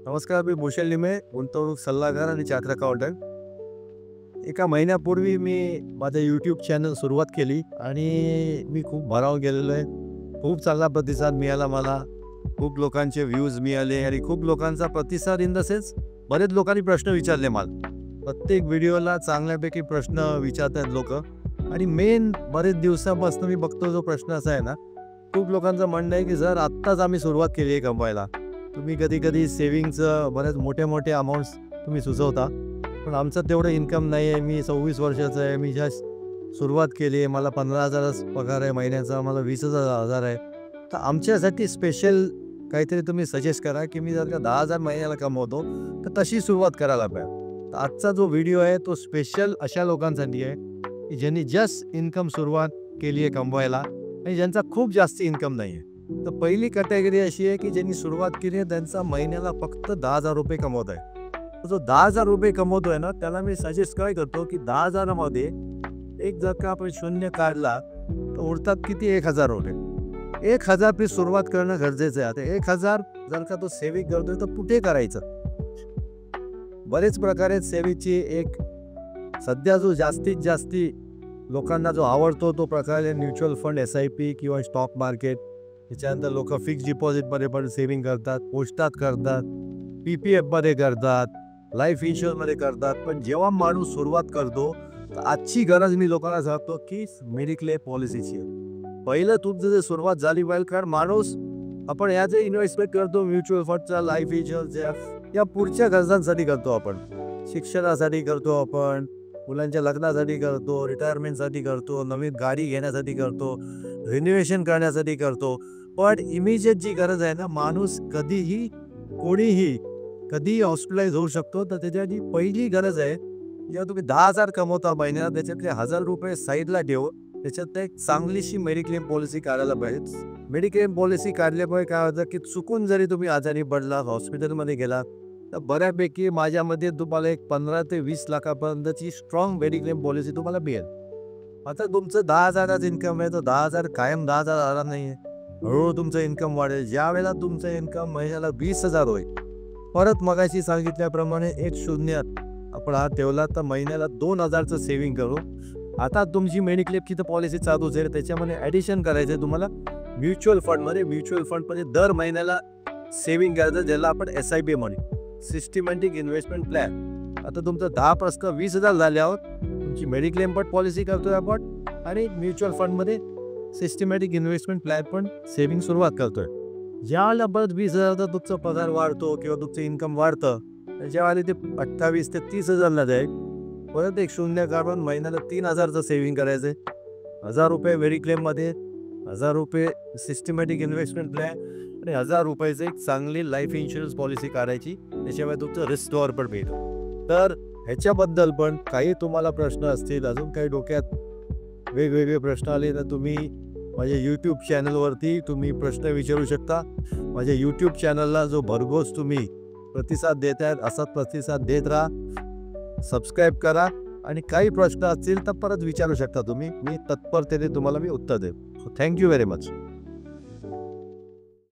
नमस्कार, मी भूषण लिमे, गुंतवणूक सल्लागार आणि चार्टर्ड अकाउंटंट. एका महिन्यापूर्वी मी माझं यूट्यूब चॅनल सुरुवात केली आणि मी खूप भारावून गेलेलो आहे. खूप चांगला प्रतिसाद मिळाला मला. खूप लोकांचे व्ह्यूज मिळाले आणि खूप लोकांचा प्रतिसाद इन द सेन्स बरेच लोकांनी प्रश्न विचारले मला. प्रत्येक व्हिडिओला चांगल्यापैकी प्रश्न विचारत आहेत लोकं आणि मेन बरेच दिवसापासून मी बघतो जो प्रश्न असा आहे ना, खूप लोकांचं म्हणणं आहे की सर आत्ताच आम्ही सुरुवात केली आहे कमवायला. तुम्ही कधी-कधी सेव्हिंगचं बरेच मोठे-मोठे अमाउंट्स तुम्ही सुचवता. पण आमचं तेवढं इन्कम नाही आहे. मी 26 वर्षाचा आहे. मी जस्ट सुरुवात केली आहे. मला 15,000च पगार आहे महिन्याचा. मला 20,000 आहे. तर आमच्यासाठी स्पेशल काहीतरी तुम्ही सजेस्ट करा, की मी जर का 10,000 महिन्याला कमवतो, तर तशी सुरुवात करायला पाहिजे. तर आजचा जो व्हिडिओ आहे तो स्पेशल अशा लोकांसाठी आहे, की ज्यांनी जस्ट इन्कम सुरुवात केली आहे कमवायला आणि ज्यांचा खूप जास्त इन्कम नाही आहे. तर पहिली कॅटेगरी अशी आहे, की ज्यांनी सुरुवात केली आहे त्यांचा महिन्याला फक्त ₹10,000 कमवत आहे. तर जो ₹10,000 कमवतोय ना, त्याला मी सजेस्ट काय करतो, की 10,000 मध्ये एक जर का आपण शून्य काढला तर उरतात किती? ₹1,000. 1,000 सुरुवात करणं गरजेचं आहे. आता 1,000 जर का तो सेव्हिंग करतोय तर कुठे करायचं? बरेच प्रकारे सेव्हिंगची एक सध्या जो जास्तीत जास्ती लोकांना जो आवडतो तो प्रकार आहे म्युच्युअल फंड, SIP किंवा स्टॉक मार्केट. त्याच्यानंतर लोक फिक्स डिपॉझिटमध्ये पण सेव्हिंग करतात, पोस्टात करतात, PPFमध्ये करतात, लाईफ इन्शुरन्समध्ये करतात. पण जेव्हा माणूस सुरुवात करतो तर आजची गरज मी लोकांना सांगतो की मेडिक्लेम पॉलिसीची आहे. पहिलं तुमचं जर सुरुवात झाली पाहिजे, कारण माणूस आपण ह्याचे इन्व्हेस्टमेंट करतो म्युच्युअल फंडचा, लाईफ इन्शुरन्सच्या, या पुढच्या गरजांसाठी करतो आपण. शिक्षणासाठी करतो आपण, मुलांच्या लग्नासाठी करतो, रिटायरमेंटसाठी करतो, नवीन गाडी घेण्यासाठी करतो, रिनोव्हेशन करण्यासाठी करतो. पण इमिजिएट जी गरज आहे ना, माणूस कधीही कोणीही कधीही हॉस्पिटलाइज होऊ शकतो. तर त्याच्याची पहिली गरज आहे, जेव्हा तुम्ही 10,000 कमवता महिन्याला त्याच्यातले ₹1,000 साईडला ठेवून त्याच्यात एक चांगलीशी मेडिक्लेम पॉलिसी काढायला पाहिजे. मेडिक्लेम पॉलिसी काढल्यामुळे काय होतं, की चुकून जरी तुम्ही आजारी पडला, हॉस्पिटलमध्ये गेला, तर बऱ्यापैकी माझ्या मते तुम्हाला एक 15 ते 20 लाखापर्यंतची स्ट्रॉंग मेडिक्लेम पॉलिसी तुम्हाला मिळेल. आता तुमचं 10,000च इन्कम आहे, तर 10,000 कायम 10,000 राहणार नाही आहे. हळूहळू तुमचं इन्कम वाढेल. ज्यावेळेला तुमचं इन्कम महिन्याला 20,000 होईल, परत मगाशी सांगितल्याप्रमाणे एक शून्य आपण हा ठेवला तर महिन्याला 2,000चं सेव्हिंग करू. आता तुमची मेडिक्लेमची तर पॉलिसी चालूच आहे. त्याच्यामध्ये ॲडिशन करायचं आहे तुम्हाला म्युच्युअल फंडमध्ये. म्युच्युअल फंडमध्ये दर महिन्याला सेव्हिंग करायचं, ज्याला आपण SIP म्हणू, सिस्टमॅटिक इन्व्हेस्टमेंट प्लॅन. आता तुमचं 10 + 20,000 झाल्यावर तुमची मेडिक्लेम पण पॉलिसी करतोय आपण आणि म्युच्युअल फंडमध्ये सिस्टमॅटिक इन्व्हेस्टमेंट प्लॅन पण सेव्हिंग सुरुवात करतोय. ज्यावेळेला परत 20,000चा तुमचा पगार वाढतो किंवा तुमचं इन्कम वाढतं, त्याच्यावेळी ते 28,000 ते 30,000ला जाईल. परत एक शून्य काढून महिन्याला 3,000चं सेव्हिंग करायचं आहे. ₹1,000 मेडिक्लेममध्ये, ₹1,000 सिस्टमॅटिक इन्व्हेस्टमेंट प्लॅन आणि ₹1,000चं एक चांगली लाईफ इन्शुरन्स पॉलिसी काढायची. त्याशिवाय तुमचं रिस्क कव्हर पण मिळतं. तर ह्याच्याबद्दल पण काही तुम्हाला प्रश्न असतील, अजून काही डोक्यात वेगवेगळे प्रश्न आले तर तुम्ही माझ्या यूट्यूब चॅनलवरती तुम्ही प्रश्न विचारू शकता. माझ्या यूट्यूब चॅनलला जो भरघोस तुम्ही प्रतिसाद देत आहेत, असाच प्रतिसाद देत राहा. सबस्क्राईब करा आणि काही प्रश्न असतील तर परत विचारू शकता तुम्ही. मी तत्परतेने तुम्हाला उत्तर देईन. Thank you very much.